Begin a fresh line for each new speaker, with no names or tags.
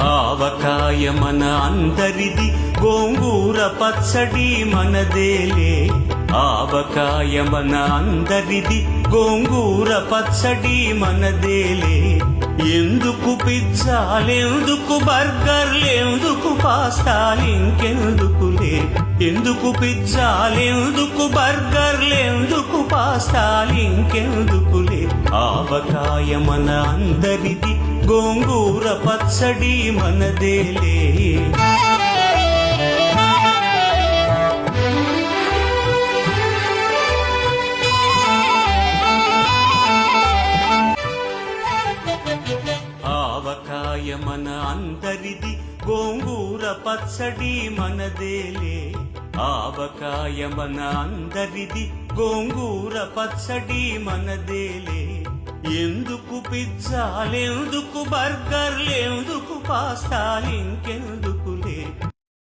ఆవకాయ మన అందరిది, గోంగూర పచ్చడి మనదేలే. ఆవకాయ మన అందరిది, గోంగూర పచ్చడి మనదేలే. ఎందుకు పిజ్జాలెందుకు బర్గర్లెందుకు పాస్తాలింకెందుకులే. ఎందుకు పిజ్జాలెందుకు బర్గర్లెందుకు పాస్తాలింకెందుకులే. ఆవకాయ మన అందరిది, గోంగూర పచ్చడి మనదేలే. ఆవకాయ మన అందరిది, గోంగూర పచ్చడి మనదేలే. ఆవకాయ మన అందరిది, గోంగూర పచ్చడి మనదేలే. ఎందుకు పిజ్జాలెందుకు బర్గర్లెందుకు పాస్తాలింకెందుకు